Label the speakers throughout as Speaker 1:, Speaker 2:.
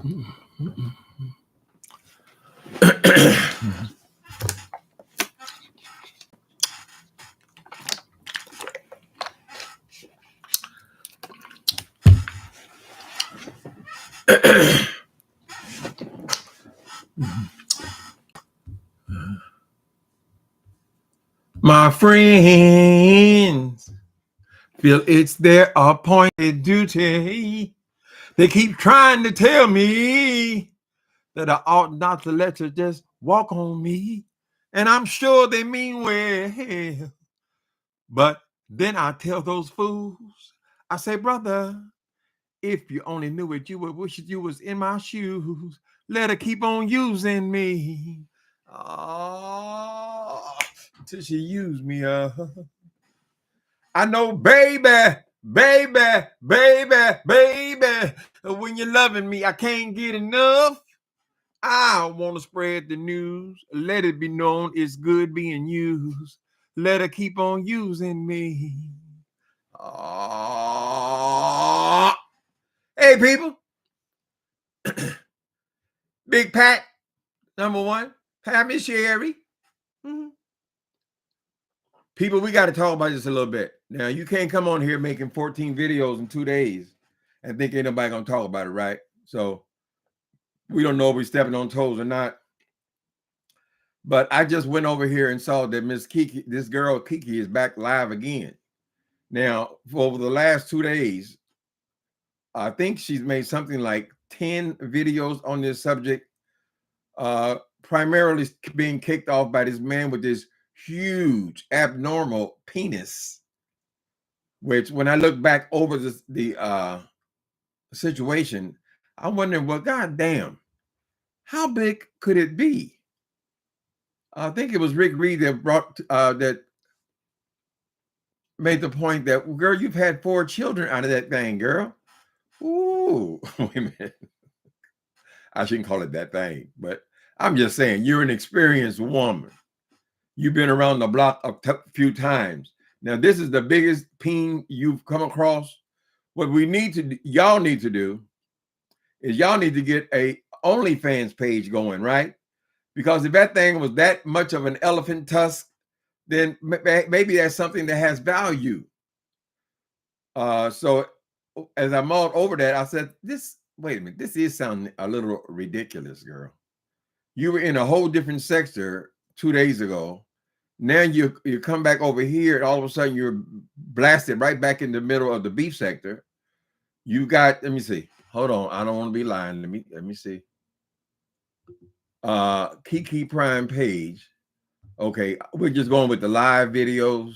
Speaker 1: My friends feel it's their appointed duty. They keep trying to tell me that I ought not to let you just walk on me. And I'm sure they mean well. But then I tell those fools, I say, brother, if you only knew it, you would wish you was in my shoes. Let her keep on using me. Oh, till she used me up. I know, baby, baby, baby, baby. When you're loving me, I can't get enough. I want to spread the news. Let it be known it's good being used. Let her keep on using me. Oh. Hey, people. Big Pat, number one. Pat Miss Sherry. Mm-hmm. People, we got to talk about this a little bit. Now, you can't come on here making 14 videos in 2 days and think ain't nobody going to talk about it, right? So we don't know if we're stepping on toes or not. But I just went over here and saw that Miss KiKI, this girl KiKI, is back live again. Now, for over the last 2 days, I think she's made something like 10 videos on this subject, primarily being kicked off by this man with this huge, abnormal penis, which when I look back over the situation, I'm wondering, well, goddamn, how big could it be? I think it was Rick Reed that brought that made the point that, girl, you've had 4 children out of that thing, girl. Ooh, wait a minute. I shouldn't call it that thing, but I'm just saying you're an experienced woman. You've been around the block a few times. Now, this is the biggest peen you've come across. What we need to, y'all need to do is y'all need to get a OnlyFans page going, right? Because if that thing was that much of an elephant tusk, then maybe that's something that has value. So as I mulled over that, I said, wait a minute, this is sounding a little ridiculous, girl. You were in a whole different sector 2 days ago. Now you come back over here, and all of a sudden you're blasted right back in the middle of the beef sector. You got, let me see. Hold on, I don't want to be lying. Let me see. KiKI Prime page. Okay, we're just going with the live videos.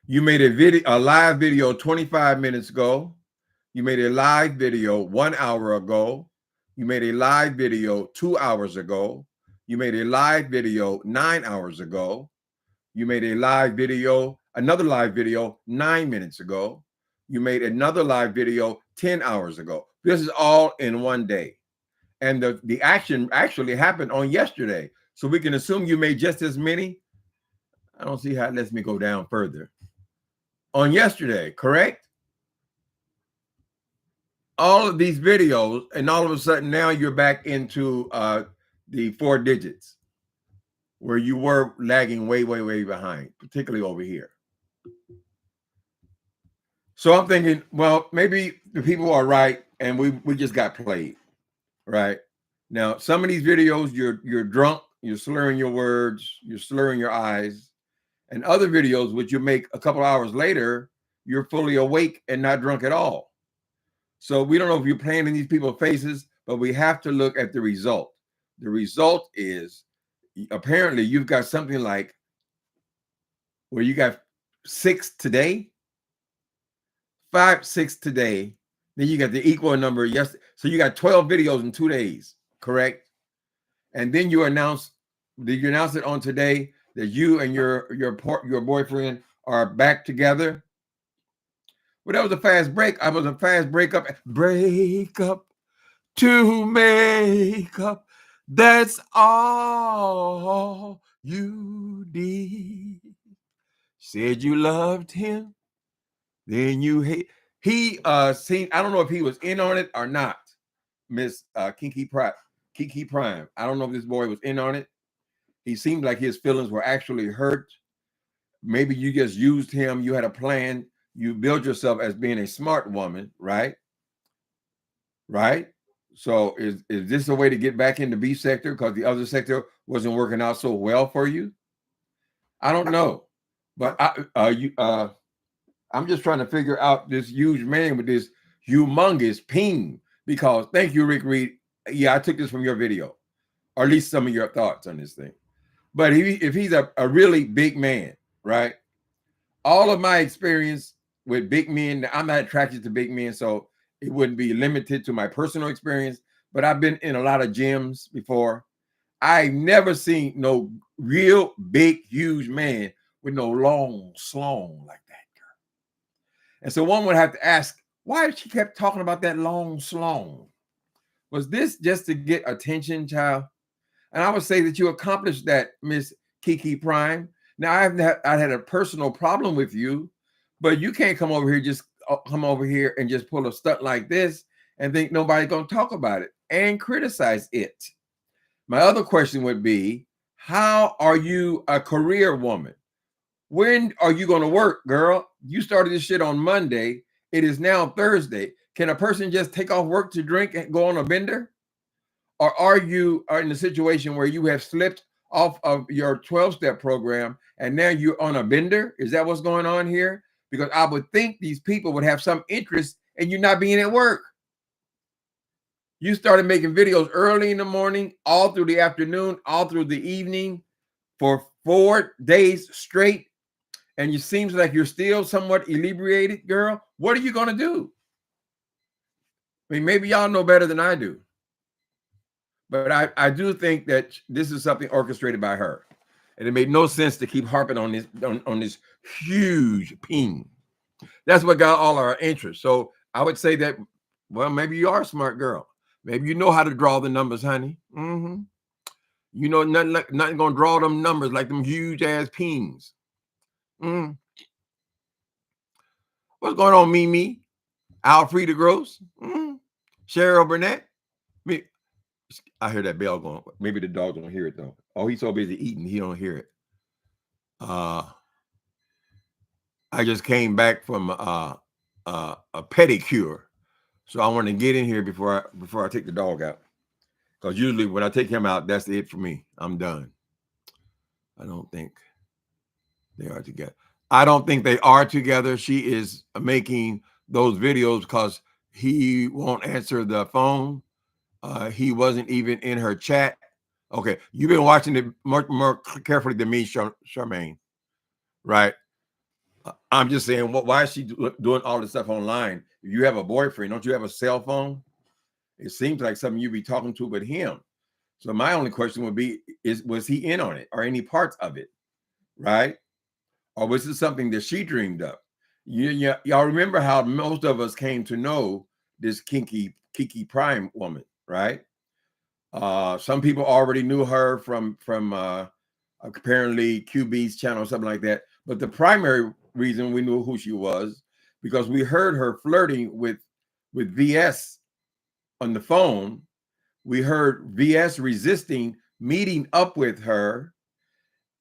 Speaker 1: You made a live video 25 minutes ago. You made a live video 1 hour ago. You made a live video 2 hours ago. You made a live video 9 hours ago. You made a live video, another live video 9 minutes ago. You made another live video 10 hours ago. This is all in one day. And the action actually happened on yesterday. So we can assume you made just as many. I don't see how it lets me go down further. On yesterday, correct? All of these videos, and all of a sudden now you're back into the 4 digits where you were lagging way, way, way behind, particularly over here. So I'm thinking, well, maybe the people are right and we just got played, right? Now, some of these videos, you're drunk, you're slurring your words, you're slurring your eyes, and other videos, which you make a couple hours later, you're fully awake and not drunk at all. So we don't know if you're playing in these people's faces, but we have to look at the result. The result is apparently you've got something like where you got 6 today, 5, 6 today. Then you got the equal number yesterday. So you got 12 videos in 2 days, correct? And then you announce it on today that you and your boyfriend are back together. Well, that was a fast break. I was a fast breakup. Break up to make up. That's all you did. Said you loved him, then you hate. He seen. I don't know if he was in on it or not, Miss KiKI Prime. I don't know if this boy was in on it. He seemed like his feelings were actually hurt. Maybe you just used him. You had a plan. You built yourself as being a smart woman, right? Right? So is this a way to get back into B sector because the other sector wasn't working out so well for you? I don't know. But I'm just trying to figure out this huge man with this humongous ping, because thank you, Rick Reed. Yeah, I took this from your video, or at least some of your thoughts on this thing. But if he's a really big man, right? All of my experience with big men, I'm not attracted to big men, so it wouldn't be limited to my personal experience. But I've been in a lot of gyms before. I've never seen no real big, huge man with no long slong like that. And so one would have to ask, why she kept talking about that long slong? Was this just to get attention, child? And I would say that you accomplished that, Miss KiKI Prime. Now, I had a personal problem with you, but you can't come over here and just pull a stunt like this and think nobody's going to talk about it and criticize it. My other question would be, how are you a career woman? When are you going to work, girl? You started this shit on Monday. It is now Thursday. Can a person just take off work to drink and go on a bender? Or are you in a situation where you have slipped off of your 12-step program and now you're on a bender? Is that what's going on here? Because I would think these people would have some interest in you not being at work. You started making videos early in the morning, all through the afternoon, all through the evening for 4 days straight. And it seems like you're still somewhat inebriated, girl. What are you going to do? I mean, maybe y'all know better than I do. But I do think that this is something orchestrated by her. And it made no sense to keep harping on this huge ping. That's what got all our interest. So I would say that, well, maybe you are a smart girl. Maybe you know how to draw the numbers, honey. You know, nothing going to draw them numbers like them huge ass pings. What's going on, Mimi? Alfreda Gross? Cheryl Burnett? I hear that bell going. Maybe the dog don't hear it though. Oh, he's so busy eating, he don't hear it. I just came back from a pedicure, so I want to get in here before I take the dog out. Because usually when I take him out, that's it for me. I'm done. I don't think they are together. I don't think they are together. She is making those videos because he won't answer the phone. He wasn't even in her chat. Okay, you've been watching it more carefully than me, Charmaine, right? I'm just saying, why is she doing all this stuff online? If you have a boyfriend, don't you have a cell phone? It seems like something you'd be talking to with him. So my only question would be, was he in on it or any parts of it, right? Or was it something that she dreamed up? Y'all remember how most of us came to know this KiKI Prime woman, right? Some people already knew her from apparently QB's channel or something like that. But the primary reason we knew who she was because we heard her flirting with VS on the phone. We heard VS resisting meeting up with her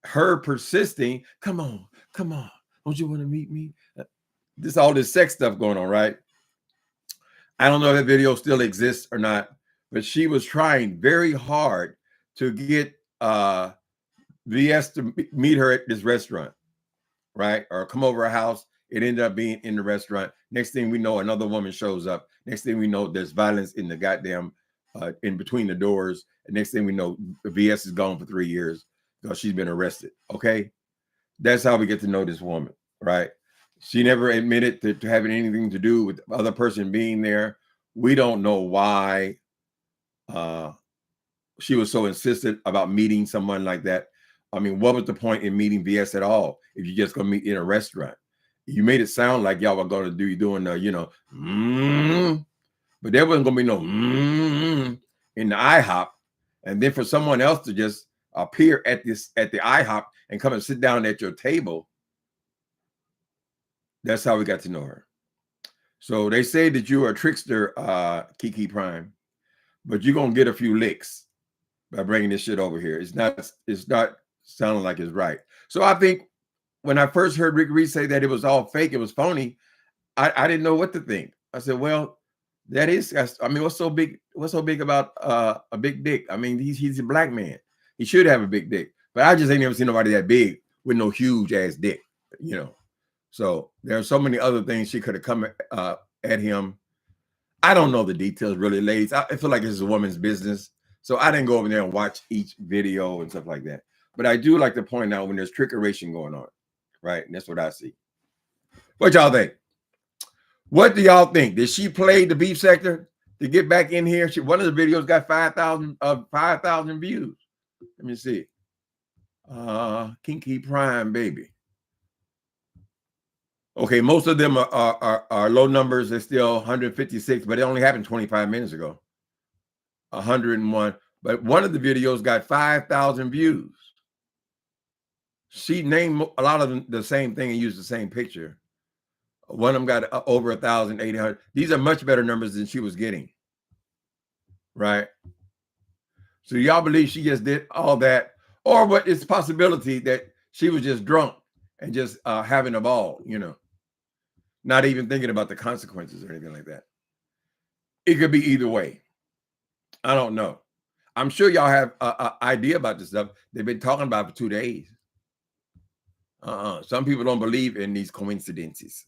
Speaker 1: persisting, come on, don't you want to meet me? All this sex stuff going on, right? I don't know if that video still exists or not, but she was trying very hard to get VS to meet her at this restaurant, right? Or come over her house. It ended up being in the restaurant. Next thing we know, another woman shows up. Next thing we know, there's violence in the goddamn in between the doors. And next thing we know, VS is gone for 3 years because she's been arrested. Okay, that's how we get to know this woman, right? She never admitted to having anything to do with the other person being there. We don't know why she was so insistent about meeting someone like that. I mean, what was the point in meeting VS at all if you're just gonna meet in a restaurant? You made it sound like y'all were gonna doing the, but there wasn't gonna be no in the IHOP, and then for someone else to just appear at the IHOP and come and sit down at your table. That's how we got to know her. So they say that you are a trickster, KiKI Prime. but you're gonna get a few licks by bringing this shit over here. It's not sounding like it's right. So I think when I first heard Rick Reed say that it was all fake, it was phony, I didn't know what to think. I said, well, that is, I mean, what's so big about a big dick? I mean, he's a black man. He should have a big dick. But I just ain't never seen nobody that big with no huge ass dick, you know. So there are so many other things she could have come at him. I don't know the details really, ladies. I feel like this is a woman's business. So I didn't go over there and watch each video and stuff like that. But I do like to point out when there's trickeration going on, right? And that's what I see. What y'all think? What do y'all think? Did she play the beef sector to get back in here? One of the videos got 5,000 views. Let me see. KiKI Prime, baby. Okay, most of them are low numbers. They're still 156, but it only happened 25 minutes ago. 101. But one of the videos got 5,000 views. She named a lot of them the same thing and used the same picture. One of them got over 1,800. These are much better numbers than she was getting. Right? So y'all believe she just did all that? Or what is the possibility that she was just drunk and just having a ball, you know, not even thinking about the consequences or anything like that? It could be either way. I don't know. I'm sure y'all have an idea about this stuff. They've been talking about it for 2 days. Some people don't believe in these coincidences.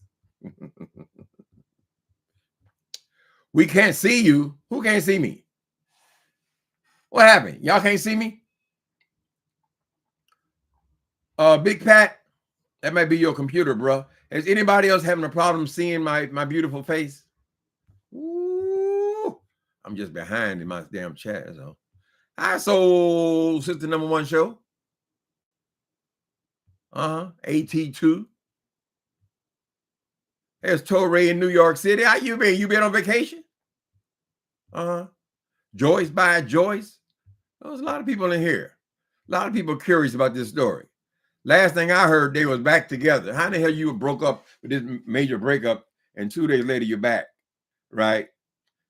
Speaker 1: We can't see you. Who can't see me? What happened? Y'all can't see me? Big Pat, that might be your computer, bro. Is anybody else having a problem seeing my beautiful face? Ooh, I'm just behind in my damn chat. So, hi, Soul Sister Number One Show. AT2. There's Torrey in New York City. How you been? You been on vacation? Joyce by Joyce. There's a lot of people in here. A lot of people curious about this story. Last thing I heard, they was back together. How the hell you broke up with this major breakup and 2 days later you're back, right?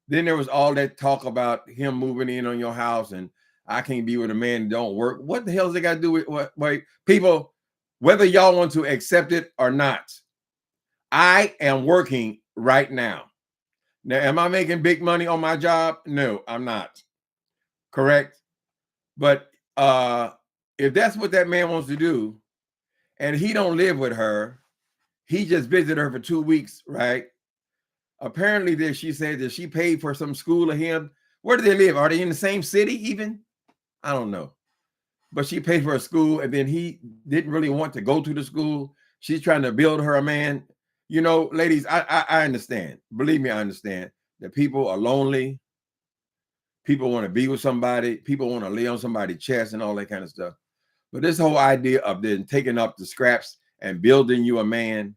Speaker 1: Then there was all that talk about him moving in on your house and I can't be with a man that don't work. What the hell does it got to do with what? People, whether y'all want to accept it or not, I am working right now. Now, am I making big money on my job? No, I'm not. Correct? But if that's what that man wants to do, and he don't live with her, he just visited her for 2 weeks, right? Apparently, she said that she paid for some school of him. Where do they live? Are they in the same city even? I don't know. But she paid for a school, and then he didn't really want to go to the school. She's trying to build her a man. You know, ladies, I understand. Believe me, I understand that people are lonely. People want to be with somebody. People want to lay on somebody's chest and all that kind of stuff. But this whole idea of then taking up the scraps and building you a man,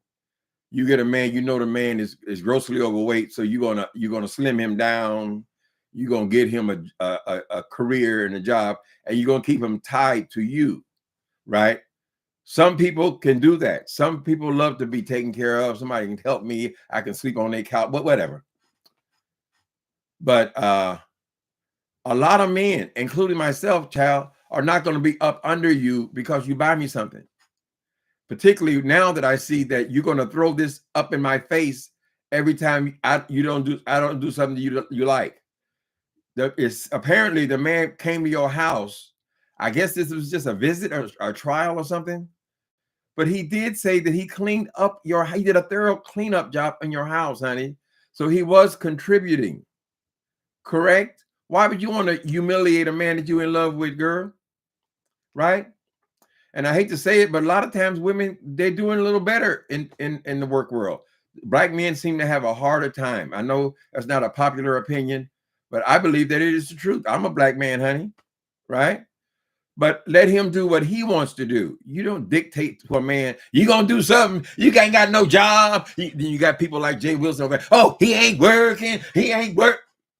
Speaker 1: you get a man, you know the man is grossly overweight, so you're gonna slim him down. You're gonna get him a career and a job, and you're gonna keep him tied to you, right? Some people can do that. Some people love to be taken care of. Somebody can help me. I can sleep on their couch, but whatever. But a lot of men, including myself, child, are not going to be up under you because you buy me something. Particularly now that I see that you're going to throw this up in my face every time I don't do something you like. It's apparently the man came to your house. I guess this was just a visit or a trial or something. But he did say that he did a thorough cleanup job in your house, honey. So he was contributing. Correct? Why would you want to humiliate a man that you're in love with, girl? Right? And I hate to say it, but a lot of times women, they're doing a little better in the work world. Black men seem to have a harder time. I know that's not a popular opinion, but I believe that it is the truth. I'm a black man, honey. Right? But let him do what he wants to do. You don't dictate to a man, you gonna do something, you ain't got no job. Then you got people like Jay Wilson over there, oh, he ain't working,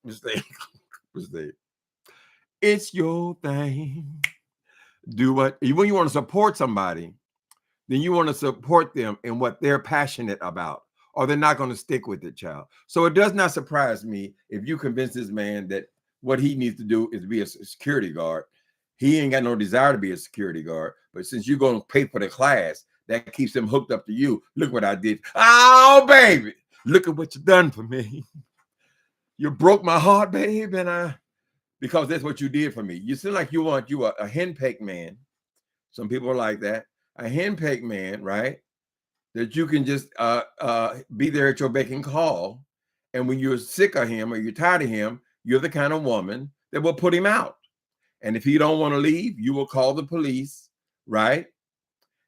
Speaker 1: Mistake. It's your thing. Do what when you want to support somebody, then you want to support them in what they're passionate about, or they're not going to stick with it, child. So it does not surprise me if you convince this man that what he needs to do is be a security guard. He ain't got no desire to be a security guard, but since you're going to pay for the class, that keeps him hooked up to you. Look what I did. Oh, baby, look at what you done for me. You broke my heart, babe, and because that's what you did for me. You seem like you want a henpecked man. Some people are like that. A henpecked man, right? That you can just be there at your beck and call. And when you're sick of him or you're tired of him, you're the kind of woman that will put him out. And if he don't want to leave, you will call the police, right?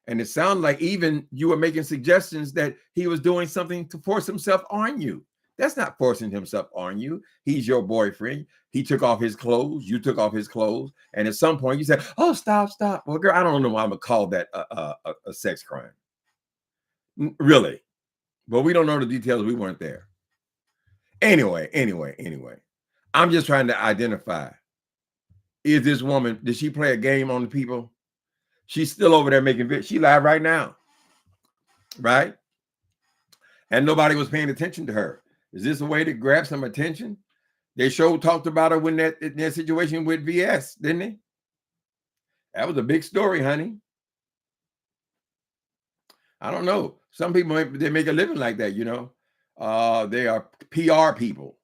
Speaker 1: And it sounds like even you were making suggestions that he was doing something to force himself on you. That's not forcing himself on you. He's your boyfriend. He took off his clothes. You took off his clothes. And at some point you said, oh, stop. Well, girl, I don't know why I'm going to call that a sex crime. Really. But we don't know the details. We weren't there. Anyway. I'm just trying to identify. Is this woman, did she play a game on the people? She's still over there making videos. She live right now. Right? And nobody was paying attention to her. Is this a way to grab some attention? They talked about her when that situation with VS, didn't they? That was a big story, honey. I don't know. Some people, they make a living like that, you know. They are PR people.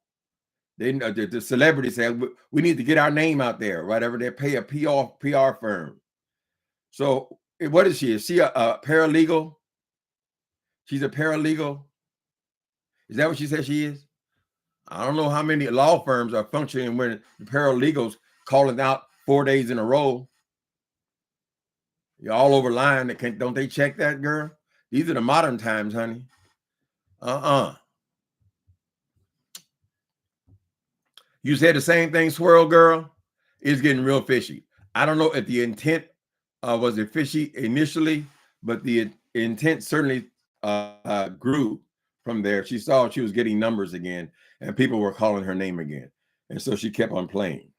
Speaker 1: The celebrities say, we need to get our name out there, whatever. They pay a PR firm. So what is she? Is she a paralegal? She's a paralegal. Is that what she says she is? I don't know how many law firms are functioning when the paralegals calling out 4 days in a row. You're all over line. Don't they check that, girl? These are the modern times, honey. You said the same thing, Swirl Girl. It's getting real fishy. I don't know if the intent was it fishy initially, but the intent certainly grew from there. She saw she was getting numbers again, and people were calling her name again. And so she kept on playing.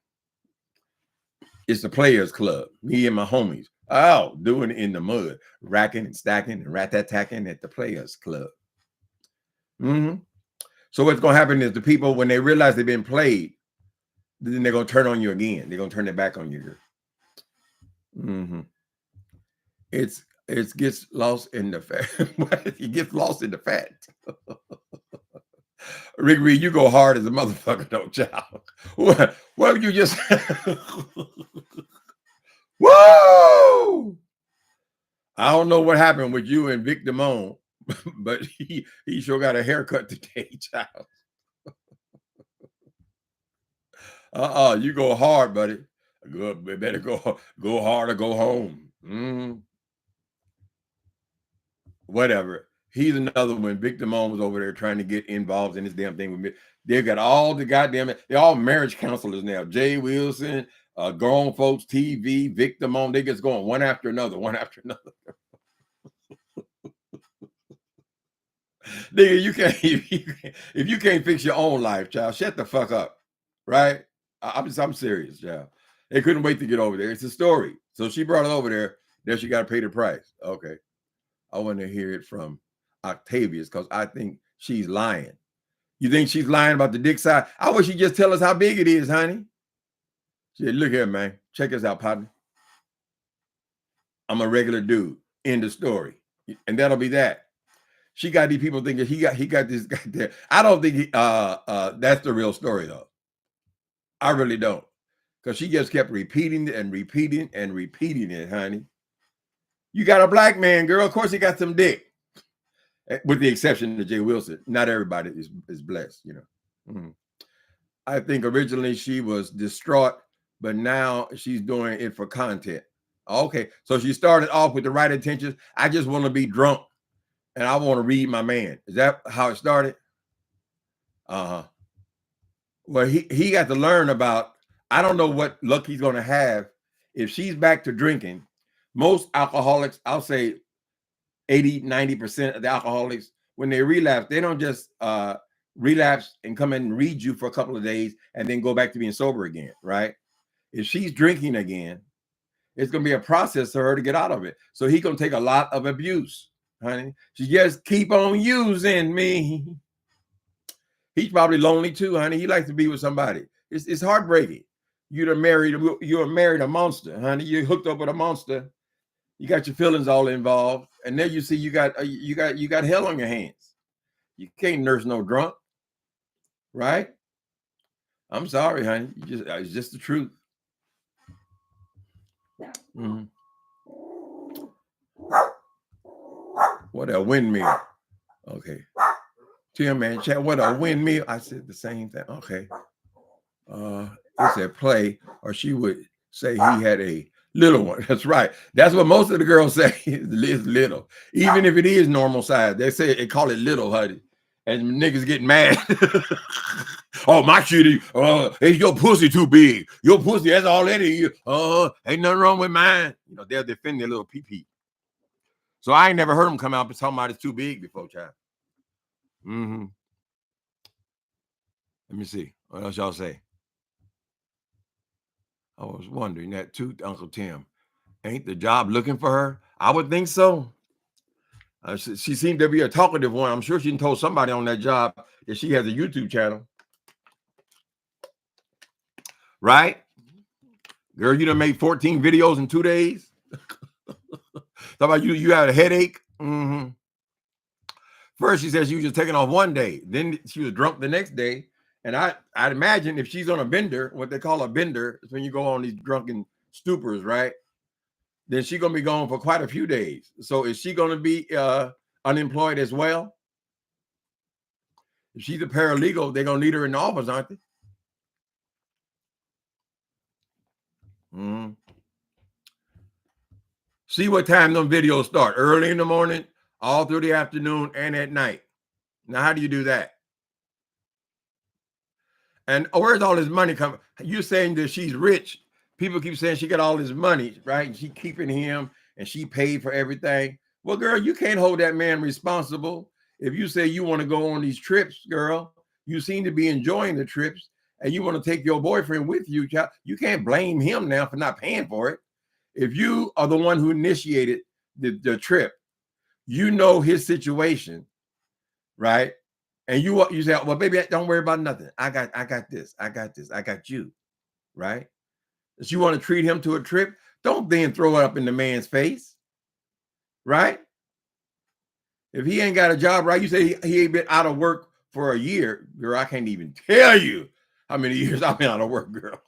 Speaker 1: It's the Players Club. Me and my homies. Oh, doing it in the mud, racking and stacking and rat-tat-tacking at the Players Club. So what's going to happen is the people, when they realize they've been played, then they're going to turn on you again. They're going to turn it back on you. It gets lost in the fat. It gets lost in the fat. Rick Reed, you go hard as a motherfucker, don't child. What you just whoa! I don't know what happened with you and Vic Damone, but he sure got a haircut today, child. You go hard, buddy. Good, better go hard or go home. Whatever. He's another one. Vic Damone was over there trying to get involved in this damn thing with me. They've got all the goddamn, they're all marriage counselors now. Jay Wilson, Grown Folks TV, Vic Damone, they just going one after another. Nigga, you can't, if you can't fix your own life, child, shut the fuck up. Right? I'm serious, child. They couldn't wait to get over there. It's a story. So she brought it over there. Now she got to pay the price. Okay. I want to hear it from Octavius because I think she's lying. You think she's lying about the dick size? I wish she'd just tell us how big it is, honey. She said, look here, man. Check us out, partner. I'm a regular dude. End of story. And that'll be that. She got these people thinking he got this guy there. I don't think that's the real story, though. I really don't. Because she just kept repeating it and repeating it, honey. You got a black man, girl. Of course he got some dick. With the exception of Jay Wilson. Not everybody is blessed, you know. I think originally she was distraught, but now she's doing it for content. Okay, so she started off with the right intentions. I just want to be drunk, and I want to read my man. Is that how it started? Well, he got to learn about, I don't know what luck he's going to have if she's back to drinking. Most alcoholics, I'll say 80, 90% of the alcoholics, when they relapse, they don't just relapse and come in and read you for a couple of days and then go back to being sober again, right? If she's drinking again, it's going to be a process for her to get out of it. So he's going to take a lot of abuse, honey. She just keep on using me. He's probably lonely too, honey. He likes to be with somebody. It's heartbreaking. You're married a monster, honey. You're hooked up with a monster. You got your feelings all involved, and then you see you got hell on your hands. You can't nurse no drunk, right? I'm sorry, honey. It's just the truth. Mm-hmm. What a windmill. Okay. Tim man, chat. What a windmill. I said the same thing. Okay. It said play, or she would say he had a little one. That's right. That's what most of the girls say. Is little, even if it is normal size. They say they call it little, honey, and niggas get mad. Oh, my shit, is your pussy too big? Your pussy, that's all that is. Ain't nothing wrong with mine. You know, they'll defend their little pee-pee. So I ain't never heard them come out and talking about it's too big before, child. Mm-hmm. Let me see. What else y'all say? I was wondering that too, Uncle Tim. Ain't the job looking for her? I would think so. She seemed to be a talkative one. I'm sure she told somebody on that job that she has a YouTube channel. Right? Girl, you done made 14 videos in 2 days. Talk about you had a headache. Mm-hmm. First, she said she was just taking off one day. Then she was drunk the next day. And I'd imagine if she's on a bender, what they call a bender, is when you go on these drunken stupors, right? Then she's going to be gone for quite a few days. So is she going to be unemployed as well? If she's a paralegal, they're going to need her in the office, aren't they? Mm-hmm. See what time them videos start. Early in the morning, all through the afternoon, and at night. Now, how do you do that? And where's all this money coming? You're saying that she's rich. People keep saying she got all this money, right? And she keeping him and she paid for everything. Well, girl, you can't hold that man responsible. If you say you want to go on these trips, girl, you seem to be enjoying the trips and you want to take your boyfriend with you, child, you can't blame him now for not paying for it. If you are the one who initiated the trip, you know his situation, right? And you say, well, baby, don't worry about nothing. I got this. I got you, right? If you want to treat him to a trip, don't then throw it up in the man's face, right? If he ain't got a job, right? You say he ain't been out of work for a year, girl. I can't even tell you how many years I've been out of work, girl.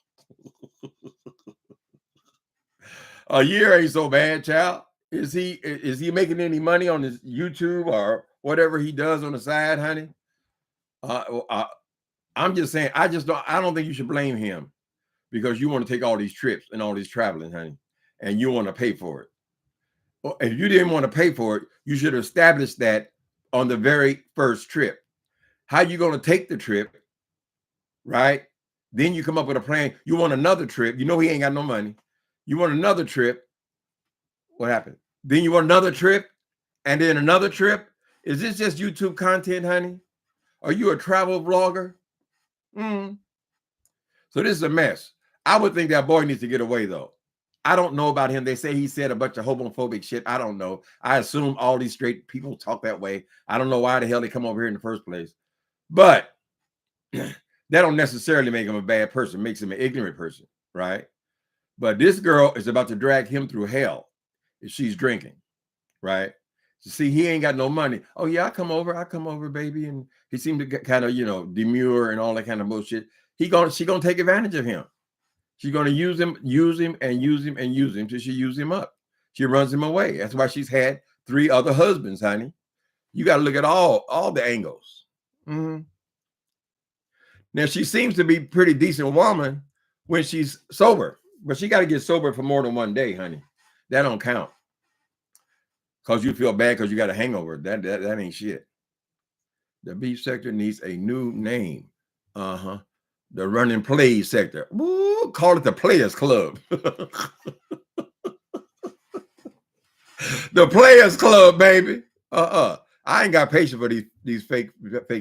Speaker 1: A year ain't so bad, child. Is he making any money on his YouTube or whatever he does on the side, honey? I'm just saying, I don't think you should blame him because you want to take all these trips and all these traveling, honey, and you want to pay for it. Well, if you didn't want to pay for it, you should establish that on the very first trip. How you going to take the trip, right? Then you come up with a plan. You want another trip. You know he ain't got no money. You want another trip. What happened? Then you want another trip, and then another trip. Is this just YouTube content, honey? Are you a travel vlogger? So this is a mess. I would think that boy needs to get away, though. I don't know about him. They say he said a bunch of homophobic shit. I don't know. I assume all these straight people talk that way. I don't know why the hell they come over here in the first place. But that don't necessarily make him a bad person. It makes him an ignorant person, right? But this girl is about to drag him through hell if she's drinking, right? So see, he ain't got no money. Oh, yeah, I come over, baby. And he seemed to get kind of, demure and all that kind of bullshit. She gonna take advantage of him. She's gonna use him till she uses him up. She runs him away. That's why she's had 3 other husbands, honey. You got to look at all the angles. Mm-hmm. Now she seems to be a pretty decent woman when she's sober, but she got to get sober for more than 1 day, honey. That don't count. Cause you feel bad because you got a hangover. That ain't shit. The beef sector needs a new name. The running plays sector. Woo, call it the Players Club. The Players Club, baby. I ain't got patience for these fake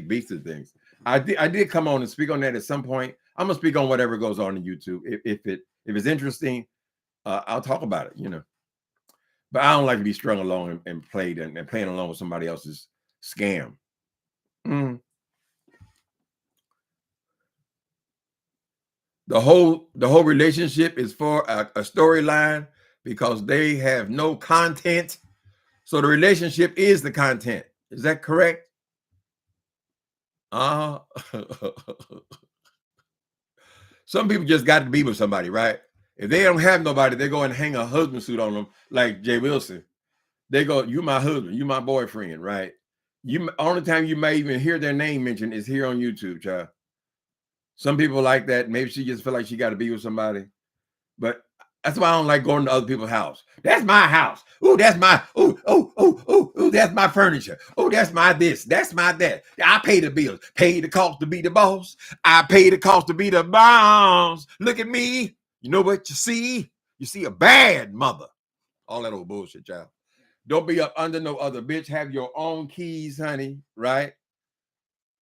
Speaker 1: beefs and things. I did come on and speak on that at some point. I'm gonna speak on whatever goes on in YouTube. If it's interesting, I'll talk about it. But I don't like to be strung along and played and playing along with somebody else's scam. The whole relationship is for a storyline because they have no content. So the relationship is the content. Is that correct? Uh Some people just got to be with somebody, right? If they don't have nobody, they go and hang a husband suit on them, like Jay Wilson. They go, "You my husband, you my boyfriend," right? You only time you may even hear their name mentioned is here on YouTube, child. Some people like that. Maybe she just feel like she got to be with somebody. But that's why I don't like going to other people's house. That's my house. Ooh, that's my ooh, that's my furniture. Oh, that's my this. That's my that. I pay the bills. Pay the cost to be the boss. I pay the cost to be the boss. Look at me. You know what you see? You see a bad mother. All that old bullshit, child. Don't be up under no other bitch. Have your own keys, honey. Right?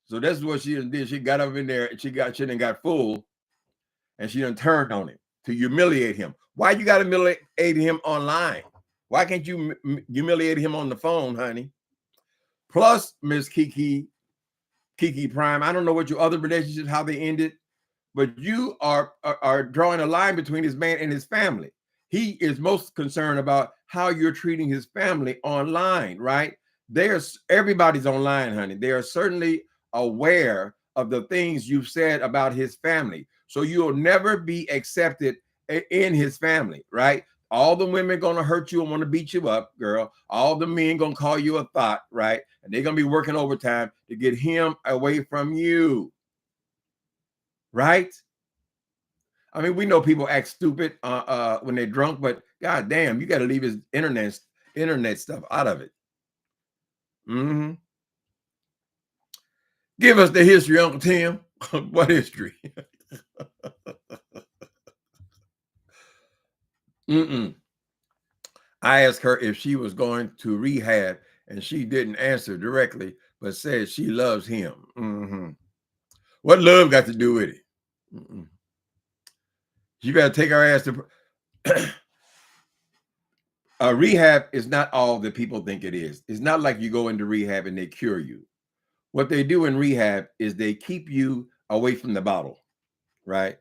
Speaker 1: So that's what she did. She got up in there and she done got full and she done turned on him to humiliate him. Why you got to humiliate him online? Why can't you humiliate him on the phone, honey? Plus, Miss KiKI Prime, I don't know what your other relationships, how they ended, but you are drawing a line between this man and his family. He is most concerned about how you're treating his family online, right? Everybody's online, honey. They are certainly aware of the things you've said about his family. So you'll never be accepted in his family, right? All the women gonna hurt you and want to beat you up, girl. All the men gonna call you a thought, right? And they're gonna be working overtime to get him away from you, right? I mean, we know people act stupid when they're drunk, but god damn, you got to leave his internet stuff out of it. Mm-hmm. Give us the history, Uncle Tim. What history? Mm-mm. I asked her if she was going to rehab, and she didn't answer directly, but said she loves him. Mm-hmm. What love got to do with it? Mm-mm. She better take her ass to. Rehab is not all that people think it is. It's not like you go into rehab and they cure you. What they do in rehab is they keep you away from the bottle, right?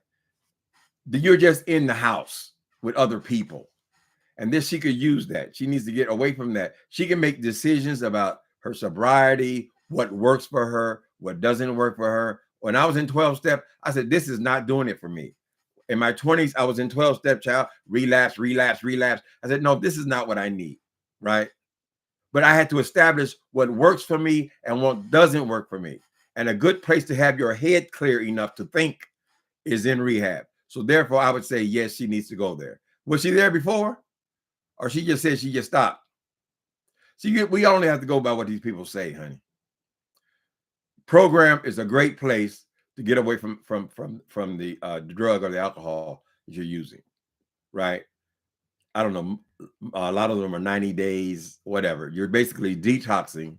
Speaker 1: You're just in the house with other people. And this, she could use that. She needs to get away from that. She can make decisions about her sobriety, what works for her, what doesn't work for her. When I was in 12 step, I said, this is not doing it for me. In my 20s, I was in 12 step, child, relapse. I said, no, this is not what I need, right? But I had to establish what works for me and what doesn't work for me. And a good place to have your head clear enough to think is in rehab. So therefore, I would say, yes, she needs to go there. Was she there before? Or she just said she just stopped? See, we only have to go by what these people say, honey. Program is a great place to get away from the drug or the alcohol that you're using, right? I don't know. A lot of them are 90 days, whatever. You're basically detoxing.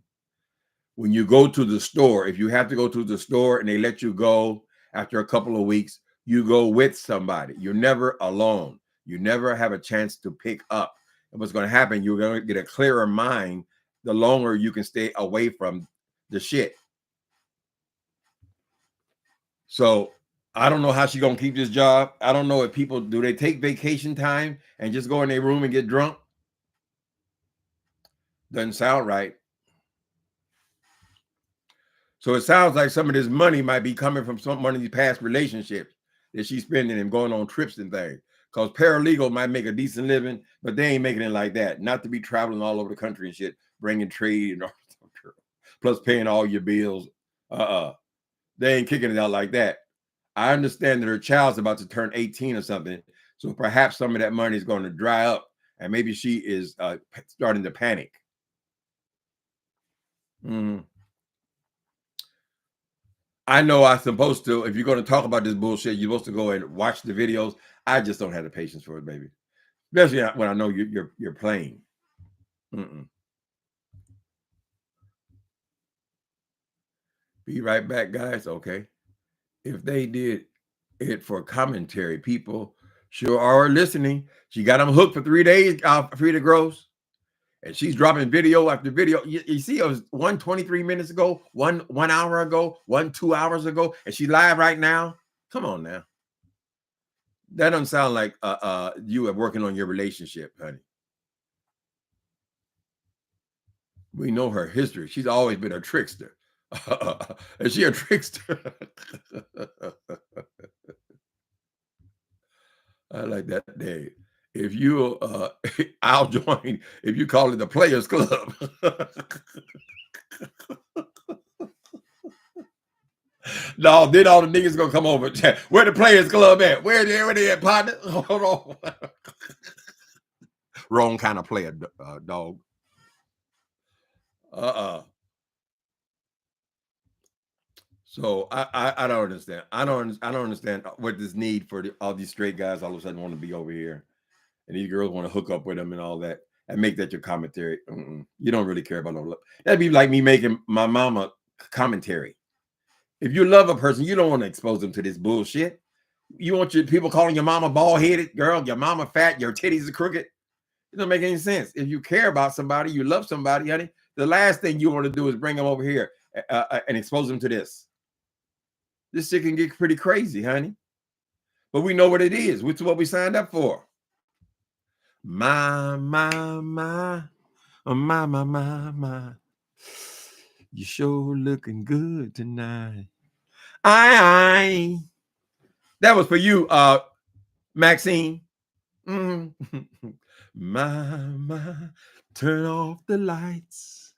Speaker 1: When you go to the store, if you have to go to the store and they let you go after a couple of weeks, you go with somebody. You're never alone. You never have a chance to pick up. And what's going to happen, you're going to get a clearer mind the longer you can stay away from the shit. So I don't know how she's going to keep this job. I don't know if people, do they take vacation time and just go in their room and get drunk? Doesn't sound right. So it sounds like some of this money might be coming from some one of these past relationships that she's spending and going on trips and things. Because paralegal might make a decent living, but they ain't making it like that. Not to be traveling all over the country and shit, bringing trade and all, plus paying all your bills. They ain't kicking it out like that. I understand that her child's about to turn 18 or something, so perhaps some of that money is going to dry up, and maybe she is starting to panic. I know I'm supposed to. If you're going to talk about this bullshit, you're supposed to go and watch the videos. I just don't have the patience for it, baby. Especially when I know you're playing. Mm-mm. Be right back, guys. Okay. If they did it for commentary, people sure are listening. She got them hooked for 3 days, Frida Gross. And she's dropping video after video. You see, it was 23 minutes ago, 1 hour ago, 2 hours ago, and she's live right now. Come on now. That doesn't sound like you are working on your relationship, honey. We know her history. She's always been a trickster. Is she a trickster? I like that day. If you, I'll join. If you call it the Players Club. No, then all the niggas gonna come over. Where the Players Club at? Where they at, partner? Hold on. Wrong kind of player, dog. So I don't understand. I don't understand what this need for all these straight guys all of a sudden want to be over here, and these girls want to hook up with them and all that, and make that your commentary. You don't really care about no love. That'd be like me making my mama commentary. If you love a person, you don't want to expose them to this bullshit. You want your people calling your mama bald headed, girl, your mama fat, your titties are crooked. It doesn't make any sense. If you care about somebody, you love somebody, honey, the last thing you want to do is bring them over here and expose them to this. This shit can get pretty crazy, honey. But we know what it is, which is what we signed up for. My. You sure looking good tonight. Aye. That was for you, Maxine. My. Turn off the lights.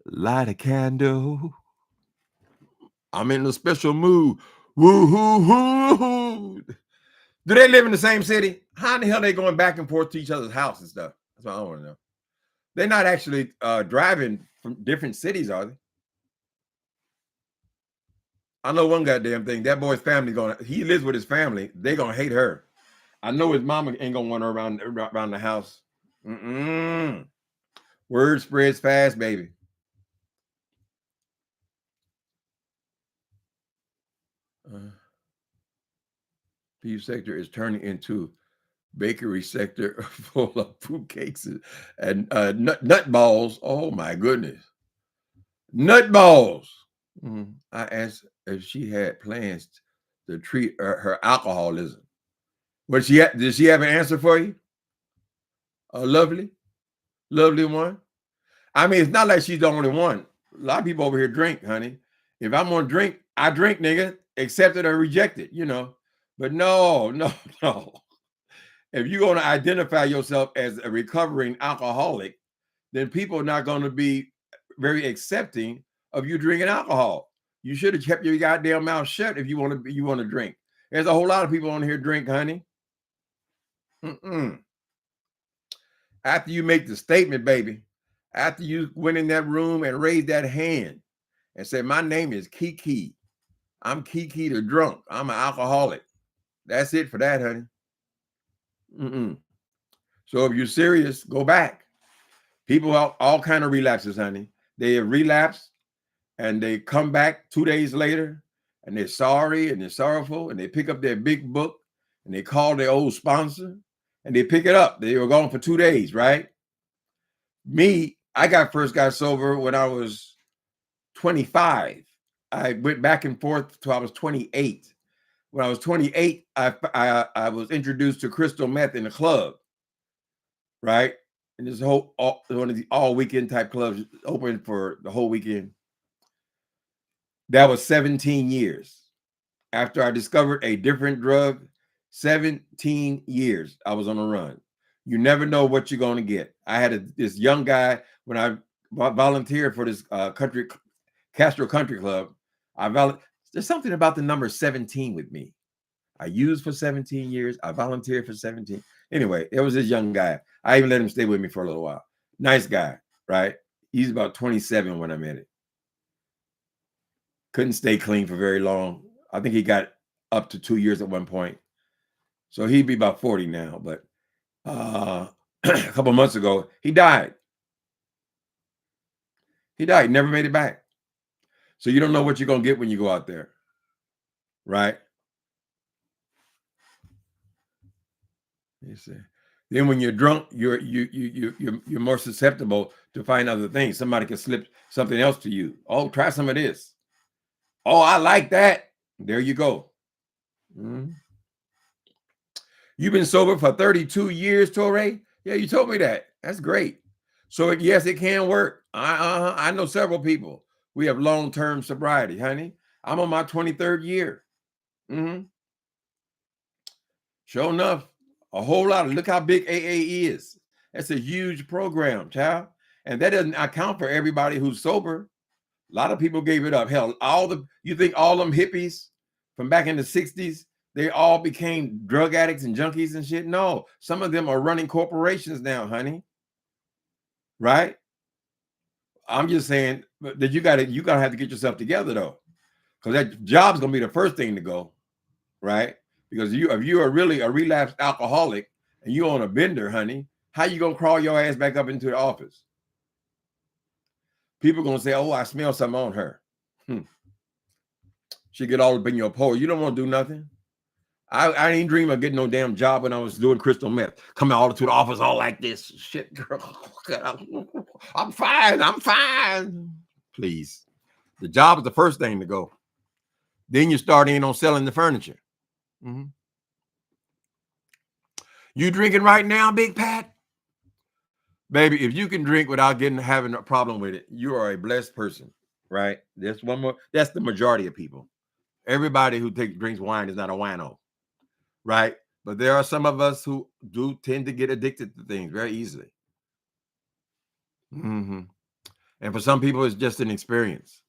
Speaker 1: Light a candle. I'm in a special mood. Woo-hoo-hoo-hoo. Do they live in the same city? How in the hell are they going back and forth to each other's house and stuff? That's what I want to know. They're not actually driving from different cities, are they? I know one goddamn thing. That boy's family he lives with his family. They're gonna hate her. I know his mama ain't gonna want her around the house. Word spreads fast, baby. Beef sector is turning into bakery sector full of fruit cakes and nut balls. Oh my goodness, nut balls. I asked if she had plans to treat her alcoholism. Did she have an answer for you? A lovely one. I mean, it's not like she's the only one. A lot of people over here drink, honey. If I'm gonna drink, I drink, nigga. Accepted or rejected, you know. But no. If you're going to identify yourself as a recovering alcoholic, then people are not going to be very accepting of you drinking alcohol. You should have kept your goddamn mouth shut if you want to drink. There's a whole lot of people on here drink, honey. After you make the statement, baby, after you went in that room and raised that hand and said, my name is KiKI. I'm KiKI the drunk. I'm an alcoholic. That's it for that, honey. So if you're serious, go back. People have all kind of relapses, honey. They have relapsed and they come back 2 days later and they're sorry and they're sorrowful and they pick up their big book and they call their old sponsor and they pick it up. They were gone for 2 days, right? Me, I first got sober when I was 25. I went back and forth till I was 28. When I was 28, I was introduced to crystal meth in a club, right? And this one of the all weekend type clubs open for the whole weekend. That was 17 years. After I discovered a different drug, 17 years I was on a run. You never know what you're going to get. I had this young guy when I volunteered for this Castro Country Club. There's something about the number 17 with me. I used for 17 years. I volunteered for 17. Anyway, it was this young guy. I even let him stay with me for a little while. Nice guy, right? He's about 27 when I met him. Couldn't stay clean for very long. I think he got up to 2 years at one point. So he'd be about 40 now. But a couple months ago, he died. He died. Never made it back. So you don't know what you're going to get when you go out there, right? You see. Then when you're drunk, you're more susceptible to find other things. Somebody can slip something else to you. Oh, try some of this. Oh, I like that. There you go. You've been sober for 32 years, Torre? Yeah, you told me that. That's great. So yes, it can work. I know several people. We have long-term sobriety, honey. I'm on my 23rd year. Mm-hmm. Sure enough, a whole lot. Look how big AA is. That's a huge program, child. And that doesn't account for everybody who's sober. A lot of people gave it up. Hell, you think all them hippies from back in the 60s, they all became drug addicts and junkies and shit? No, some of them are running corporations now, honey. Right? I'm just saying that you gotta have to get yourself together though. Because that job's gonna be the first thing to go, right? Because if you are really a relapsed alcoholic and you on a bender, honey, how you gonna crawl your ass back up into the office? People gonna say, "Oh, I smell something on her." She get all up in your pole. You don't want to do nothing. I didn't dream of getting no damn job when I was doing crystal meth. Coming all to the office all like this. Shit, girl. I'm fine. I'm fine. Please. The job is the first thing to go. Then you start in on selling the furniture. Mm-hmm. You drinking right now, Big Pat? Baby, if you can drink without having a problem with it, you are a blessed person, right? There's one more. That's the majority of people. Everybody who drinks wine is not a wino, right? But there are some of us who do tend to get addicted to things very easily. Mm-hmm. And for some people, it's just an experience.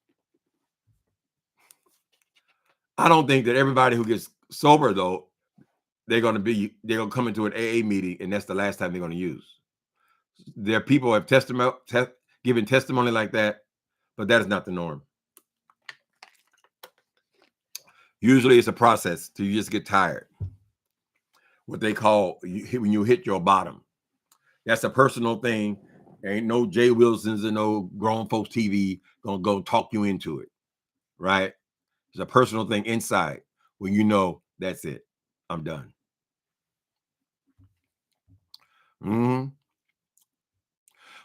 Speaker 1: I don't think that everybody who gets sober, though, they're going to come into an AA meeting and that's the last time they're going to use. There are people who have given testimony like that, but that is not the norm. Usually it's a process till you just get tired. What they call when you hit your bottom. That's a personal thing. There ain't no Jay Wilsons and no grown folks TV gonna go talk you into it, right? It's a personal thing inside when you know that's it. I'm done. Mm-hmm.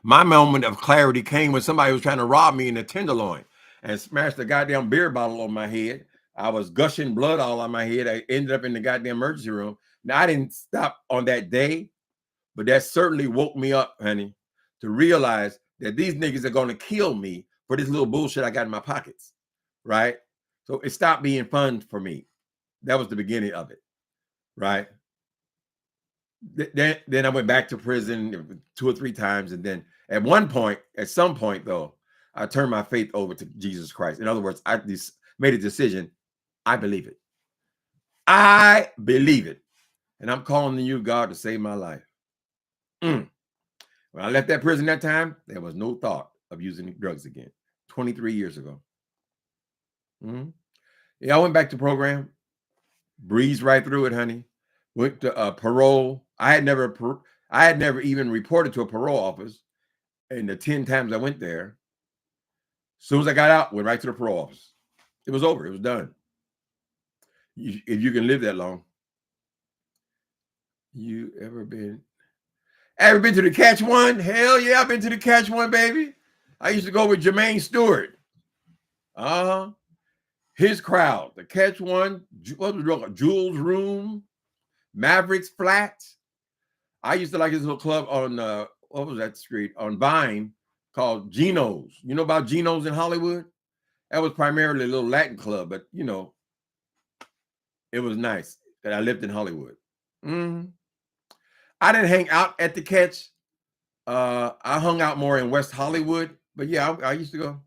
Speaker 1: My moment of clarity came when somebody was trying to rob me in the Tenderloin and smashed a goddamn beer bottle on my head. I was gushing blood all on my head. I ended up in the goddamn emergency room. Now, I didn't stop on that day, but that certainly woke me up, honey, to realize that these niggas are going to kill me for this little bullshit I got in my pockets, right? So it stopped being fun for me. That was the beginning of it, right? Then I went back to prison 2 or 3 times. And then at some point, though, I turned my faith over to Jesus Christ. In other words, I made a decision. I believe it. I believe it. And I'm calling on you, God, to save my life. When I left that prison that time, there was no thought of using drugs again. 23 years ago. Mm-hmm. Yeah, I went back to program. Breezed right through it, honey. Went to parole. I had never even reported to a parole office in the 10 times I went there. As soon as I got out, went right to the parole office. It was over. It was done. If you can live that long. You ever been to the Catch One? Hell yeah, I've been to the Catch One, baby. I used to go with Jermaine Stewart. His crowd, the Catch One, what was it, Jules Room, Mavericks Flats. I used to like this little club on what was that street on Vine called Geno's. You know about Geno's in Hollywood? That was primarily a little Latin club, but you know, it was nice that I lived in Hollywood. Mm-hmm. I didn't hang out at the Catch. I hung out more in West Hollywood, but yeah, I used to go.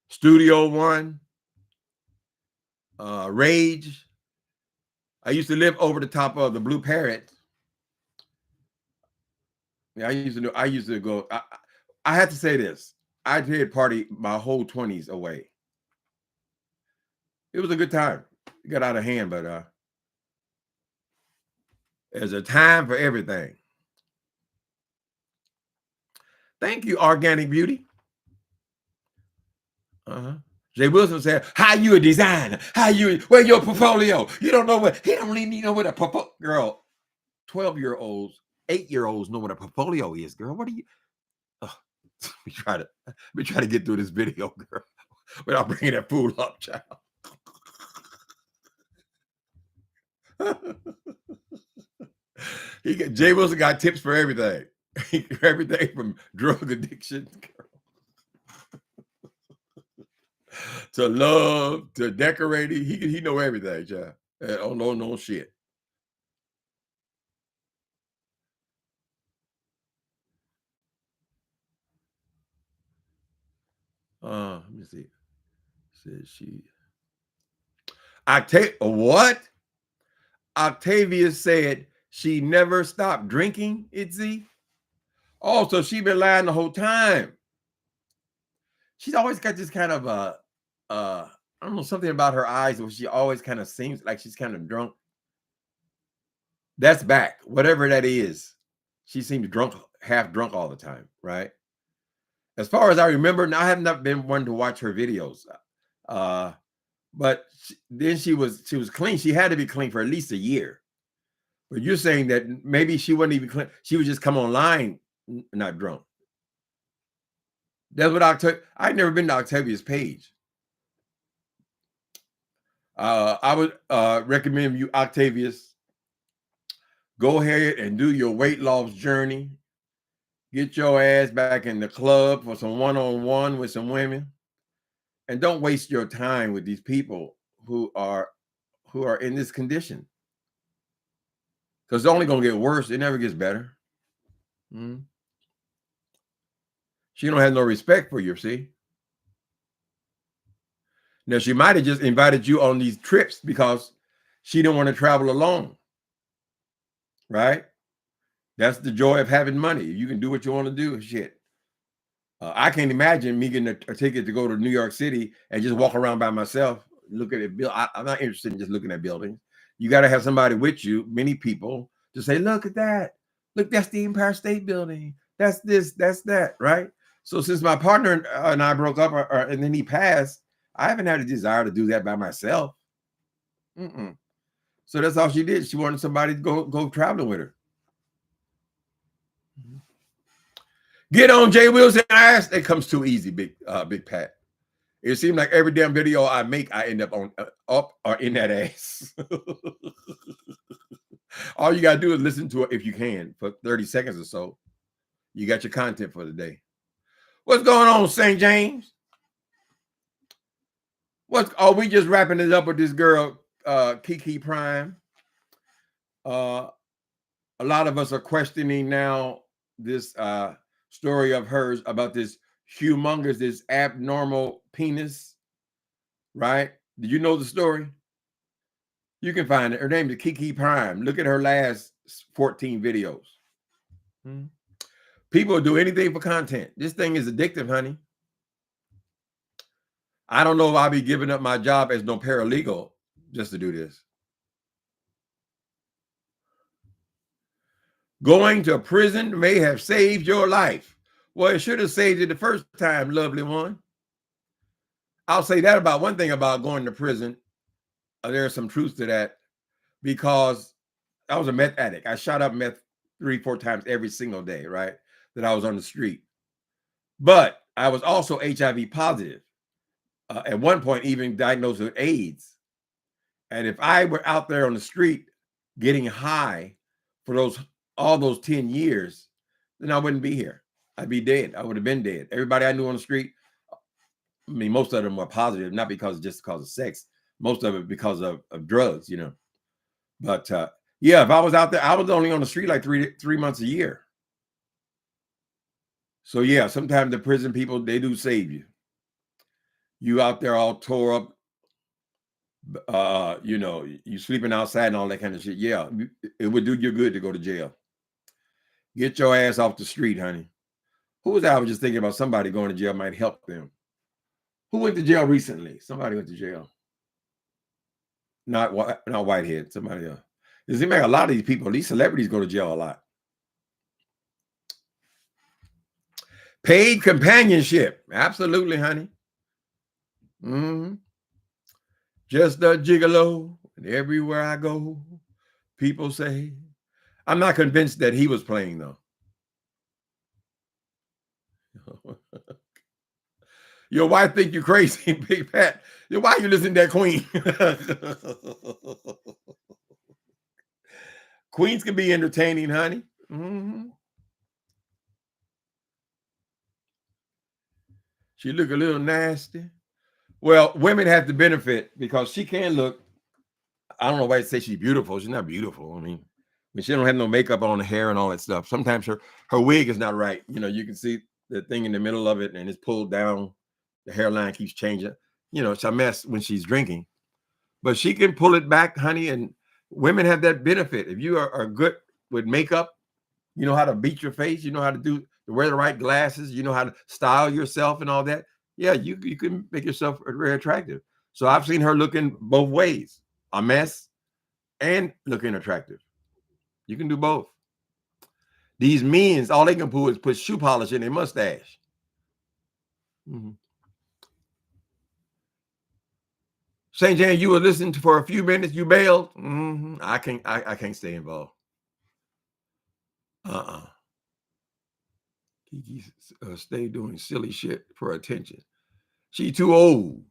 Speaker 1: Studio One, Rage. I used to live over the top of the Blue Parrot. Yeah, I used to go. I had to say this. I did party my whole 20s away. It was a good time. It got out of hand, but there's a time for everything. Thank you, Organic Beauty. Jay Wilson said, "How you a designer? Where your portfolio? You don't know what he don't even know what a portfolio." Girl, 12-year-olds, 8-year-olds know what a portfolio is. Girl, what are you? We try to get through this video, girl, without bringing that fool up, child. Jay Wilson got tips for everything. Everything from drug addiction to love to decorating. He know everything, child. Oh no shit. Let me see. Says she. What? Octavia said she never stopped drinking. Itzy. Oh, so she been lying the whole time. She's always got this kind of I don't know, something about her eyes where she always kind of seems like she's kind of drunk. That's back, whatever that is. She seems drunk, half drunk all the time, right? As far as I remember, now I have not been one to watch her videos. But then she was clean. She had to be clean for at least a year. But you're saying that maybe she wasn't even clean. She would just come online not drunk. That's what I've never been to Octavia's page. I would recommend you, Octavius, go ahead and do your weight loss journey. Get your ass back in the club for some one-on-one with some women. And don't waste your time with these people who are in this condition. Because it's only going to get worse. It never gets better. Mm-hmm. She don't have no respect for you, see? Now, she might have just invited you on these trips because she didn't want to travel alone. Right? That's the joy of having money. You can do what you want to do. Shit. I can't imagine me getting a ticket to go to New York City and just walk around by myself, look at it. I'm not interested in just looking at buildings. You got to have somebody with you, many people, to say, look at that. Look, that's the Empire State Building. That's this, that's that, right? So since my partner and I broke up and then he passed, I haven't had a desire to do that by myself. Mm-mm. So that's all she did. She wanted somebody to go traveling with her. Get on Jay Wilson's ass. It comes too easy, Big Pat. It seems like every damn video I make, I end up on up or in that ass. All you gotta do is listen to it if you can for 30 seconds or so. You got your content for the day. What's going on, St. James? We just wrapping it up with this girl, KiKI Prime. A lot of us are questioning now this story of hers about this abnormal penis, right? Did you know the story? You can find it. Her name is KiKI Prime. Look at her last 14 videos. People do anything for content. This thing is addictive, honey. I don't know if I'll be giving up my job as no paralegal just to do this. Going to prison may have saved your life. Well, it should have saved you the first time, lovely one. I'll say that about one thing about going to prison. There's some truth to that because I was a meth addict. I shot up meth 3-4 times every single day, right? That I was on the street. But I was also HIV positive. At one point, even diagnosed with AIDS. And if I were out there on the street getting high for all those 10 years, then I wouldn't be here. I'd be dead. I would have been dead. Everybody I knew on the street, I mean, most of them were positive, not because of sex, most of it because of drugs, you know. But yeah, if I was out there, I was only on the street like three months a year. So yeah, sometimes the prison people, they do save you. You out there all tore up, you know, you sleeping outside and all that kind of shit. Yeah, it would do you good to go to jail. Get your ass off the street, honey. Who was that? I was just thinking about somebody going to jail might help them. Who went to jail recently? Somebody went to jail. Not Whitehead, somebody else. It seems like a lot of these people, these celebrities go to jail a lot. Paid companionship. Absolutely, honey. Just a gigolo. And everywhere I go, people say. I'm not convinced that he was playing, though. Your wife think you crazy, Big Pat. Why you listen to that queen? Queens can be entertaining, honey. She look a little nasty. Well, women have the benefit because she can look. I don't know why I say she's beautiful. She's not beautiful. I mean, she don't have no makeup on the hair and all that stuff. Sometimes her wig is not right. You know, you can see the thing in the middle of it and it's pulled down. The hairline keeps changing. You know, it's a mess when she's drinking. But she can pull it back, honey. And women have that benefit. If you are good with makeup, you know how to beat your face. You know how to wear the right glasses. You know how to style yourself and all that. Yeah, you can make yourself very attractive. So I've seen her looking both ways, a mess and looking attractive. You can do both. These men, all they can do is put shoe polish in their mustache. St. Jan, you were listening for a few minutes. You bailed. I can't stay involved. KiKi stay doing silly shit for attention. She too old.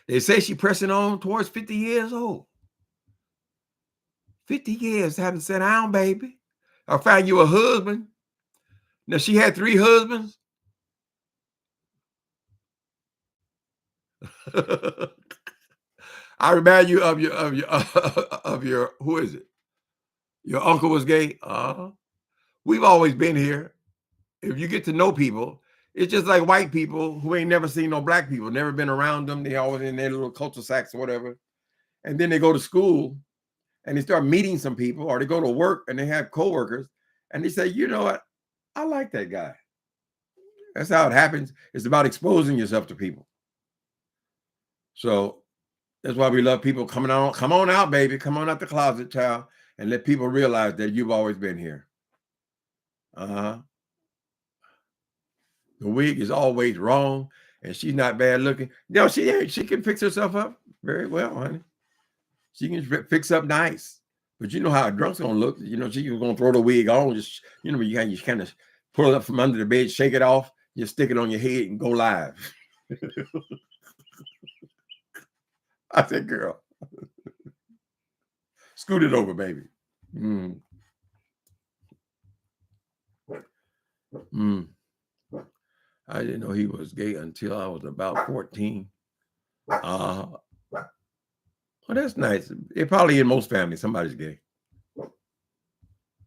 Speaker 1: They say she pressing on towards 50 years old. 50 years haven't sat down, baby. I found you a husband. Now she had 3 husbands. I remind you of your who is it? Your uncle was gay. We've always been here. If you get to know people, it's just like white people who ain't never seen no black people, never been around them. They always in their little cul-de-sacs or whatever. And then they go to school and they start meeting some people, or they go to work and they have coworkers and they say, you know what? I like that guy. That's how it happens. It's about exposing yourself to people. So that's why we love people coming on. Come on out, baby. Come on out the closet, child, and let people realize that you've always been here. The wig is always wrong, and she's not bad looking. No, she ain't. She can fix herself up very well, honey. She can fix up nice. But you know how a drunk's gonna look. You know, she's gonna throw the wig on. Just you kind of pull it up from under the bed, shake it off, just stick it on your head, and go live. I said, girl, scoot it over, baby. I didn't know he was gay until I was about 14. Well, that's nice. It probably in most families, somebody's gay.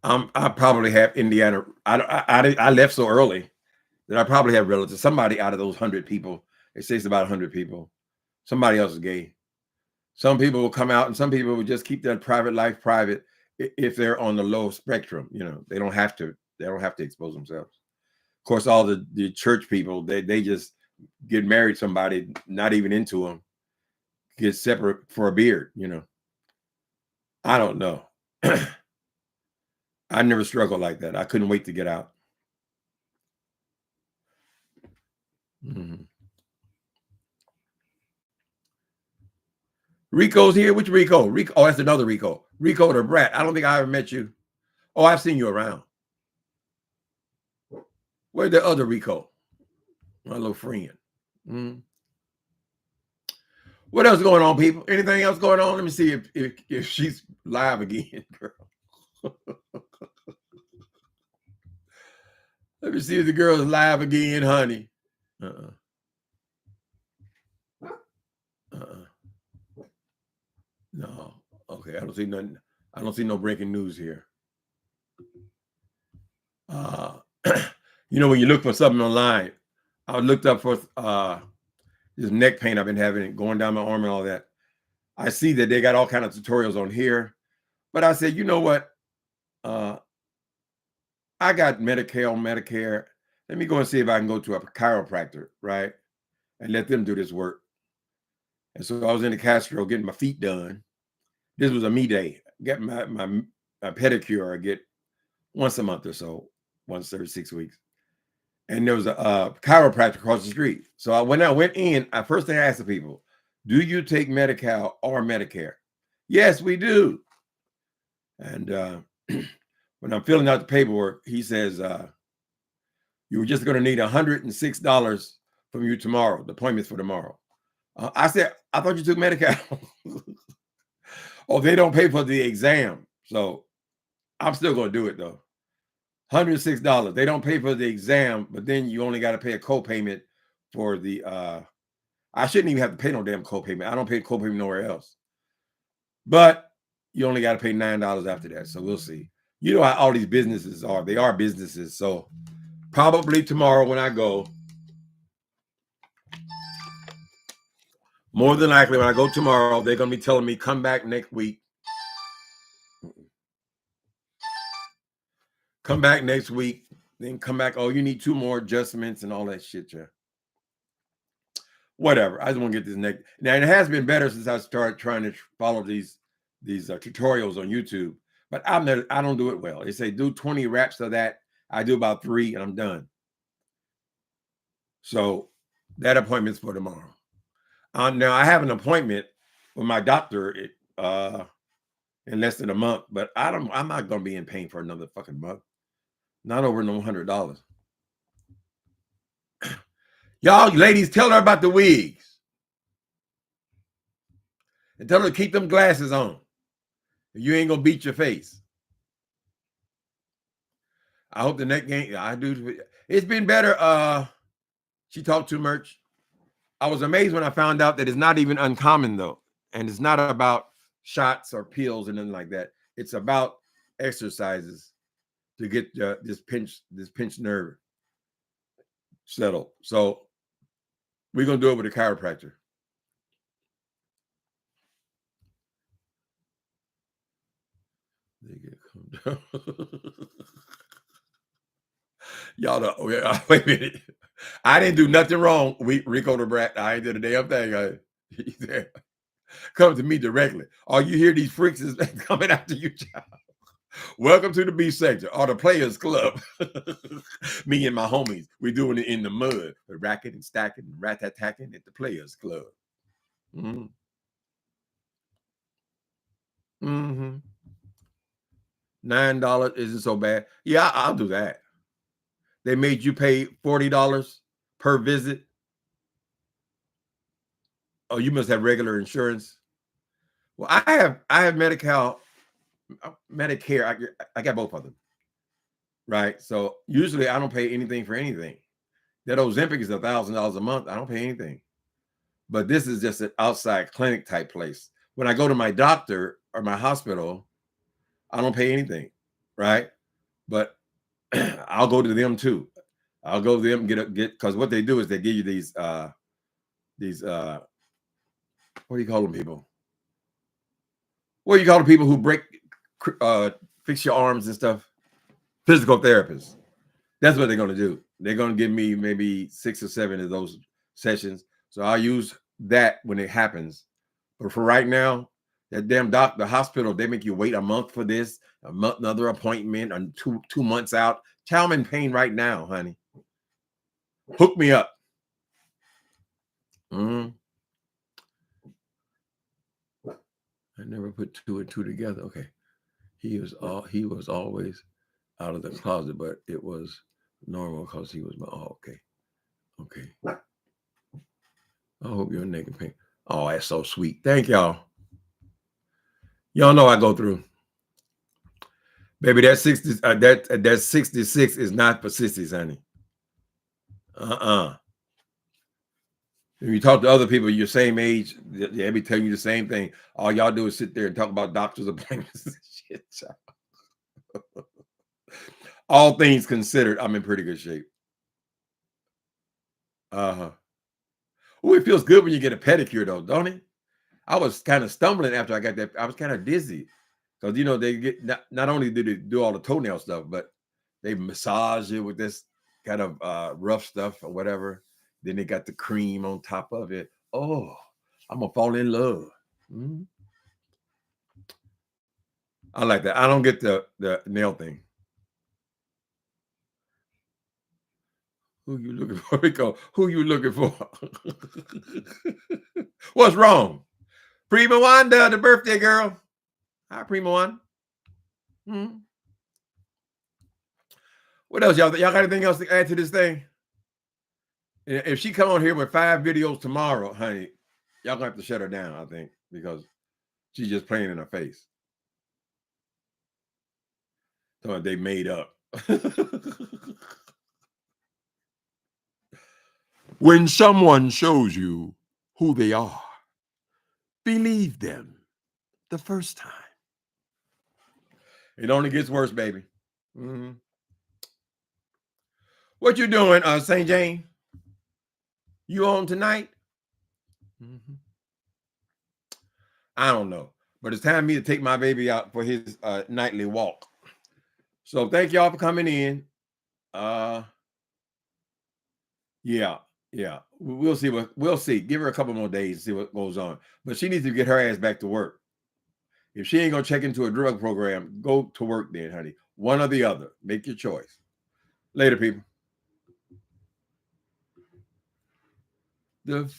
Speaker 1: I probably have Indiana. I left so early that I probably have relatives. Somebody out of those 100 people, it says about 100 people, somebody else is gay. Some people will come out, and some people will just keep their private life private if they're on the low spectrum. You know, they don't have to expose themselves. Of course, all the church people, they just get married somebody not even into them, get separate for a beard. You know, I don't know. I never struggled like that. I couldn't wait to get out. Rico's here. Which Rico? Rico. Oh, that's another Rico. Rico the brat. I don't think I ever met you. Oh, I've seen you around. Where's the other Rico? My little friend. What else going on, people? Anything else going on? Let me see if she's live again, girl. Let me see if the girl is live again, honey. No. Okay, I don't see nothing. I don't see no breaking news here. You know, when you look for something online, I looked up for this neck pain I've been having, going down my arm and all that. I see that they got all kind of tutorials on here, but I said, you know what? I got Medicare. Let me go and see if I can go to a chiropractor, right? And let them do this work. And so I was in the Castro getting my feet done. This was a me day. Get my pedicure I get once a month or so, once every 6 weeks. And there was a chiropractor across the street. So when I went in, first thing I asked the people, do you take Medi-Cal or Medicare? Yes, we do. And when I'm filling out the paperwork, he says, you were just going to need $106 from you tomorrow. The appointment's for tomorrow. I said, I thought you took Medi-Cal. Oh, they don't pay for the exam. So I'm still going to do it though. $106. They don't pay for the exam, but then you only got to pay a co-payment for the I shouldn't even have to pay no damn co-payment. I don't pay co-payment nowhere else. But you only got to pay $9 after that. So we'll see. You know how all these businesses are. They are businesses. So probably tomorrow when I go, more than likely when I go tomorrow, they're going to be telling me come back next week. Come back next week. Then come back. Oh, you need 2 more adjustments and all that shit, yeah. Whatever. I just want to get this next. Now it has been better since I started trying to follow these tutorials on YouTube, but I don't do it well. They say do 20 reps of that. I do about 3 and I'm done. So that appointment's for tomorrow. Now I have an appointment with my doctor in less than a month, but I'm not going to be in pain for another fucking month. Not over no $100. Y'all ladies, tell her about the wigs. And tell her to keep them glasses on. You ain't gonna beat your face. I hope the next game I do. It's been better. She talked too much. I was amazed when I found out that it's not even uncommon though, and it's not about shots or pills and nothing like that. It's about exercises to get this pinched nerve settled. So we're gonna do it with a chiropractor. They get come down. Y'all know. Wait a minute. I didn't do nothing wrong. Rico the Brat. I ain't did a damn thing. Come to me directly. All you hear these freaks is coming after you, child. Welcome to the B sector or the Players Club. Me and my homies, we doing it in the mud. We're racking and stacking and rat-tat-tacking at the Players Club. Mm-hmm. Mm-hmm. $9 isn't so bad. Yeah, I'll do that. They made you pay $40 per visit. Oh, you must have regular insurance. Well, I have Medicare. I got both of them. Right. So usually I don't pay anything for anything. That Ozempic is $1,000 a month. I don't pay anything. But this is just an outside clinic type place. When I go to my doctor or my hospital, I don't pay anything. Right. But I'll go to them too. I'll go to them get because what they do is they give you these what do you call them people? What do you call the people who fix your arms and stuff? Physical therapists. That's what they're going to do. They're going to give me maybe 6 or 7 of those sessions. So I'll use that when it happens. But for right now, that damn the hospital, they make you wait a month for this, a month, another appointment, and 2 months out. Child, I'm in pain right now, honey. Hook me up. I never put 2 and 2 together. Okay. He was always out of the closet, but it was normal because he was my okay. I hope you're naked pain. Oh, that's so sweet. Thank y'all. Y'all know I go through. Baby, that 60 that 66 is not for sissies, honey. If you talk to other people your same age, they be telling you the same thing. All y'all do is sit there and talk about doctor's appointments and shit. All things considered, I'm in pretty good shape. Oh, it feels good when you get a pedicure, though, don't it? I was kind of stumbling after I got that. I was kind of dizzy because they get not only do they do all the toenail stuff, but they massage it with this kind of rough stuff or whatever. Then they got the cream on top of it. Oh, I'm gonna fall in love. Mm-hmm. I like that. I don't get the nail thing. Who you looking for, Rico? Who you looking for? What's wrong? Prima Wanda, the birthday girl. Hi, Prima Wanda. Hmm. What else, y'all? Y'all got anything else to add to this thing? If she come on here with 5 videos tomorrow, honey, y'all gonna have to shut her down, I think, because she's just playing in her face. So they made up. When someone shows you who they are, believe them the first time. It only gets worse, baby. Mm-hmm. What you doing, St. Jane? You on tonight? Mm-hmm. I don't know, but it's time for me to take my baby out for his nightly walk. So thank y'all for coming in. Yeah. We'll see we'll see. Give her a couple more days to see what goes on. But she needs to get her ass back to work. If she ain't gonna check into a drug program, go to work then, honey. One or the other. Make your choice. Later, people. The first